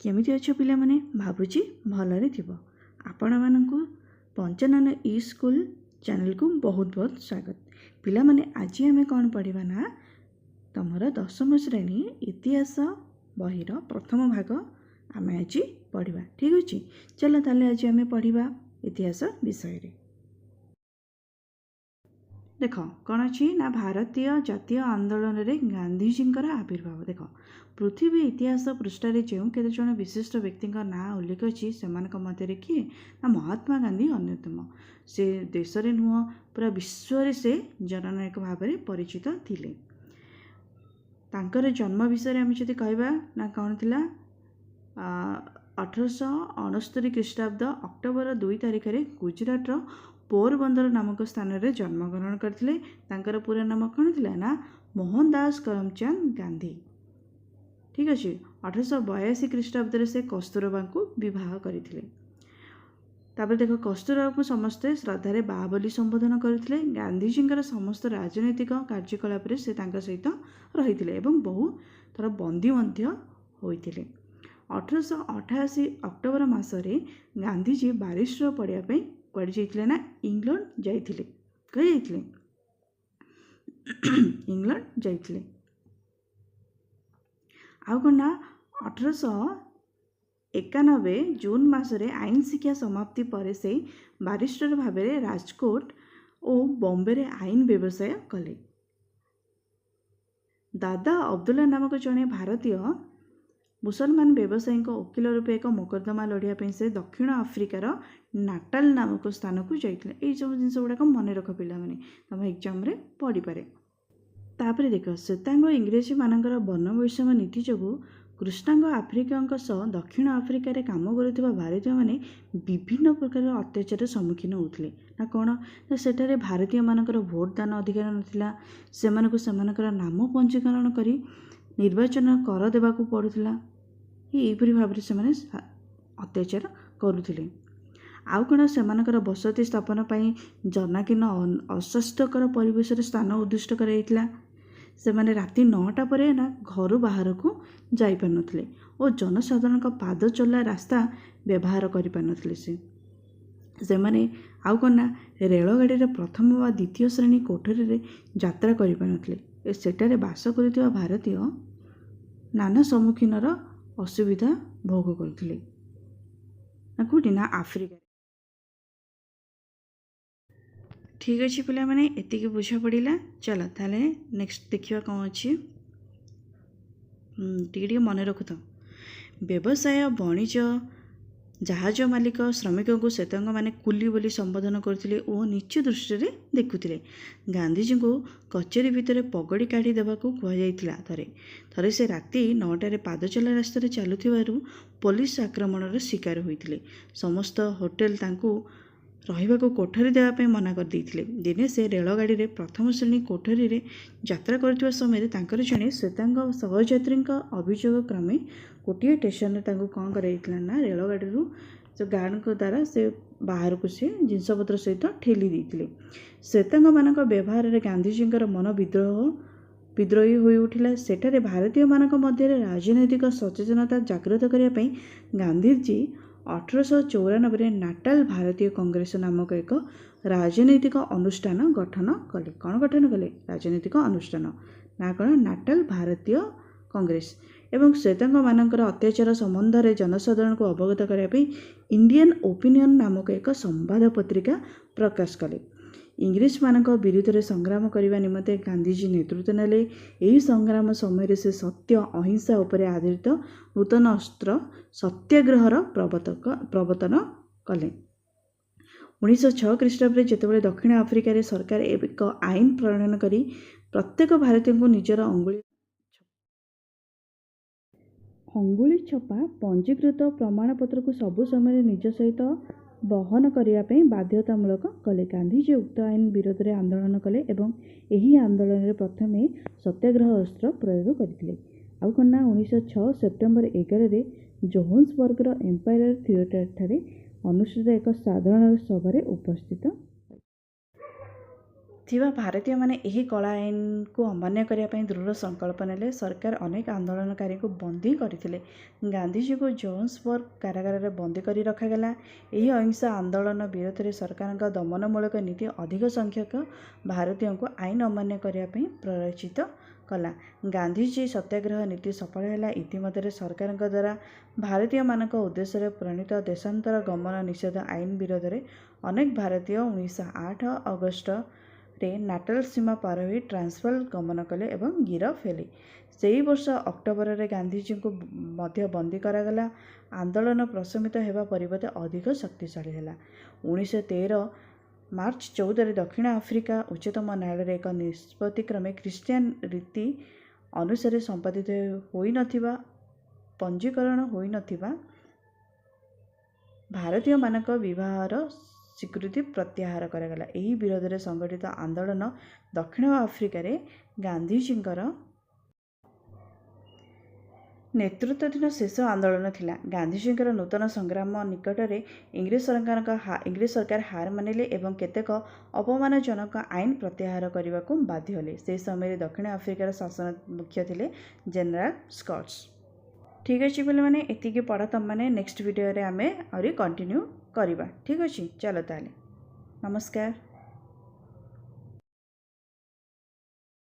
केमिति अच्छो पिला माने भाबुची भलरे थिबो। आपण मानकु पंचानन ई स्कूल चैनल को बहुत बहुत स्वागत। पिला माने आज आमे कोन पढ़िबा ना तमरो 10वीं श्रेणी इतिहास बहिर प्रथम भाग आमे आज पढ़िबा। ठीक अछि, चलो ताले आज आमे पढ़िबा इतिहास विषय रे। देख कौन अच्छी ना भारतीय जातीय आंदोलन रे गांधीजी आविर्भाव। देख पृथ्वी इतिहास पृष्ठारे जो केते जन विशिष्ट व्यक्ति ना उल्लेख अच्छी से मध्य किए ना महात्मा गांधी अन्यतम। से देश रे नुह पूरा विश्व रे से जननायक भाव में परिचित थिले। तांकर जन्म विषय आम जदि कहबा ना कौन थिला 1869 ख्रीष्टाब्द अक्टोबर 2 तारिख रे गुजरात रो पोरबंदर नामक स्थान रे जन्मग्रहण करथिले। तांकर पूरा नाम कौन थिला ना मोहनदास करमचंद गांधी। ठीक अच्छे, 1882 ख्रीष्टाब्द से कस्तूरबा को विवाह करथिले। तापर देख कस्तूरबा को समस्ते श्रद्धारे बा बोली संबोधन करथिले। गांधीजी समस्त राजनैतिक कार्यकलाप रे से तांका सहित रहिथिले एवं बहु थर बंदी मध्य होइथिले। 1888 अक्टोबर मासरे गांधीजी बारिस्टर पढ़िया पे कुआडे जाइथिले ना इंग्लैंड जाइथिले। कहीं जाइथिले? इंग्लैंड जाइथिले। आउ कौन ना 1891 जून मासरे आईन शिक्षा समाप्ति पर से बारिस्टर भाव में राजकोट और बॉम्बे रे आईन व्यवसाय कले। दादा अब्दुल्ला नामक जड़े भारतीय मुसलमान व्यवसायी वकिल रूपे एक मोकद्दमा लड़िया से दक्षिण आफ्रिकार नाटाल नामक स्थान को जाइए। यही सब जिन गुड़ाक मन रख पिला माने तुम एग्जाम रे पढ़ी पारे। तापर देख श्वेतांग इंग्रेजी मानकर वर्णवैषम्य नीति जो कृष्णांग आफ्रिका सह दक्षिण आफ्रिकार काम करुवा भारतीय माने विभिन्न प्रकार अत्याचार सम्मुखीन होते ना कौन ना सेठारे भारतीय मानकर भोट दान अधिकार नाला। सेमानकर नाम पंजीकरण करी निर्वाचन कर देवाकू पड़ूला। यहीपरि भाव में से अत्याचार करुले। आउ कौन से बसति स्थापन पर जनाकीर्ण अस्वास्थ्यकर परिवेश स्थान उद्दिष्ट कराइला। से माने राति 9टा पर ना घर बाहर को जाई पार नथिले और जनसाधारण पाद चला रास्ता व्यवहार करि पार नथिले। से माने आउ कौन ना रेलगाड़ी रे प्रथम व द्वितीय श्रेणी कोठरी रे यात्रा करि पार नथिले। सेटारे बास करुवा भारतीय नाना सम्मुखीनर असुविधा भोग करथिले ना कोठी ना आफ्रिका। ठीक अच्छे पिला माने एतिके बुझा पड़ा। चलो ताले नेक्स्ट देखिए कौन अच्छी टे मन रखु तो व्यवसाय वाणिज्य जहाज मालिक श्रमिक को श्वेतांग माने कुली बोली संबोधन करथिले और नीच दृष्टि रे देखुथिले। गांधीजी को कचेरी भितर पगड़ी काढ़ी देवाकू कुहाଯାଇଥିଲା। थरे से राति 9टारे पाद चला रास्ता चलुथिबारु पुलिस आक्रमणर शिकार होइथिले। समस्त होटेल तांकू रहिबाकू कोठरी देवाई मना कर देइथिले। दिने से रेलगाड़ी रे प्रथम श्रेणी कोठरी रे यात्रा करथिबा समय तांकर जने श्वेतांग सहयात्री अभियोग क्रमे गोटे स्टेशन कौन कराइला ना रेलगाड़ी से गार्ड को द्वारा से बाहर को सी जिनपतर सहित ठेली देते। श्वेतांग मान व्यवहार में गांधीजी मन विद्रोही हो उठिला। सेठारे भारतीय मानक मध्य राजनैतिक सचेतनता जागृत करने गांधीजी 1894 नाटाल भारतीय कांग्रेस नामक एक राजनैतिक अनुष्ठान गठन कले। कौन गठन कले? राजनैतिक अनुष्ठान ना कौन नाटाल भारतीय कांग्रेस एवं श्वेतांग मानकर अत्याचार संबंध में जनसाधारण को अवगत करने इंडियन ओपिनियन नामक एक संवाद पत्रिका प्रकाश कले। इंग्रेज मानक विरुद्ध में संग्राम करने निमंते गांधीजी नेतृत्व नेले। यही संग्राम समय से सत्य अहिंसा उपर आधारित नूतन अस्त्र सत्याग्रहर प्रवर्तन कले। 1906 ख्रीष्टाब्द जितेबाला दक्षिण आफ्रिकार सरकार एक आईन प्रणयन करी प्रत्येक भारतीय को निजर अंगुली छपा पंजीकृत प्रमाणपत्र को सबु समय निज सहित बहन करने बाध्यतामूलक कले। गांधीजी उक्त आईन विरोध में आंदोलन कले एवं यही आंदोलन में प्रथम सत्याग्रह अस्त्र प्रयोग करते। आउ कौन ना 1906 सेप्टेम्बर 11 जोहान्सबर्गर एम्पायर थिएटर ठारे अनुष्ठित एक साधारण सभा उपस्थित। ଥିବା ଭାରତୀୟମାନେ ଏହି କଳା ଆଇନକୁ ଅମାନ୍ୟ କରିବା ପାଇଁ ଦୃଢ଼ ସଂକଳ୍ପ ନେଲେ। ସରକାର ଅନେକ ଆନ୍ଦୋଳନକାରୀଙ୍କୁ ବନ୍ଦୀ କରିଥିଲେ। ଗାନ୍ଧିଜୀଙ୍କୁ ଜୋହାନ୍ସବର୍ଗ କାରାଗାରରେ ବନ୍ଦୀ କରି ରଖାଗଲା। ଏହି ଅହିଂସା ଆନ୍ଦୋଳନ ବିରୋଧରେ ସରକାରଙ୍କ ଦମନମୂଳକ ନୀତି ଅଧିକ ସଂଖ୍ୟକ ଭାରତୀୟଙ୍କୁ ଆଇନ ଅମାନ୍ୟ କରିବା ପାଇଁ ପ୍ରରୋଚିତ କଲା। ଗାନ୍ଧିଜୀ ସତ୍ୟାଗ୍ରହ ନୀତି ସଫଳ ହେଲା। ଇତିମଧ୍ୟରେ ସରକାରଙ୍କ ଦ୍ୱାରା ଭାରତୀୟମାନଙ୍କ ଉଦ୍ଦେଶ୍ୟରେ ପ୍ରଣୀତ ଦେଶାନ୍ତର ଗମନ ନିଷେଧ ଆଇନ ବିରୋଧରେ ଅନେକ ଭାରତୀୟ 1908 ଅଗଷ୍ଟରେ ନାଟାଲ ସୀମା ପାର ହୋଇ ଟ୍ରାନ୍ସଭାଲ ଗମନ କଲେ ଏବଂ ଗିରଫ ହେଲେ। ସେହି ବର୍ଷ ଅକ୍ଟୋବରରେ ଗାନ୍ଧିଜୀଙ୍କୁ ମଧ୍ୟ ବନ୍ଦୀ କରାଗଲା। ଆନ୍ଦୋଳନ ପ୍ରଶମିତ ହେବା ପରିବର୍ତ୍ତେ ଅଧିକ ଶକ୍ତିଶାଳୀ ହେଲା। 1913 ମାର୍ଚ୍ଚ 14ରେ ଦକ୍ଷିଣ ଆଫ୍ରିକା ଉଚ୍ଚତମ ନ୍ୟାୟାଳୟରେ ଏକ ନିଷ୍ପତ୍ତିକ୍ରମେ ଖ୍ରୀଷ୍ଟିଆନ ରୀତି ଅନୁସାରେ ସମ୍ପାଦିତ ହୋଇନଥିବା ପଞ୍ଜୀକରଣ ହୋଇନଥିବା ଭାରତୀୟମାନଙ୍କ ବିବାହର ସ୍ୱୀକୃତି ପ୍ରତ୍ୟାହାର କରାଗଲା। ଏହି ବିରୋଧରେ ସଂଗଠିତ ଆନ୍ଦୋଳନ ଦକ୍ଷିଣ ଆଫ୍ରିକାରେ ଗାନ୍ଧିଜୀଙ୍କର ନେତୃତ୍ୱାଧୀନ ଶେଷ ଆନ୍ଦୋଳନ ଥିଲା। ଗାନ୍ଧିଜୀଙ୍କର ନୂତନ ସଂଗ୍ରାମ ନିକଟରେ ଇଂରେଜ ସରକାର ହାର ମାନିଲେ ଏବଂ କେତେକ ଅପମାନଜନକ ଆଇନ ପ୍ରତ୍ୟାହାର କରିବାକୁ ବାଧ୍ୟ ହେଲେ। ସେହି ସମୟରେ ଦକ୍ଷିଣ ଆଫ୍ରିକାର ଶାସନ ମୁଖ୍ୟ ଥିଲେ ଜେନେରାଲ ସ୍କଟ୍ସ। ଠିକ୍ ଅଛି ପିଲାମାନେ, ଏତିକି ପଢ଼ ତୁମମାନେ। ନେକ୍ସଟ ଭିଡ଼ିଓରେ ଆମେ ଆହୁରି କଣ୍ଟିନ୍ୟୁ କରିବା। ଠିକ୍ ଅଛି, ଚାଲ ତାହେଲେ, ନମସ୍କାର।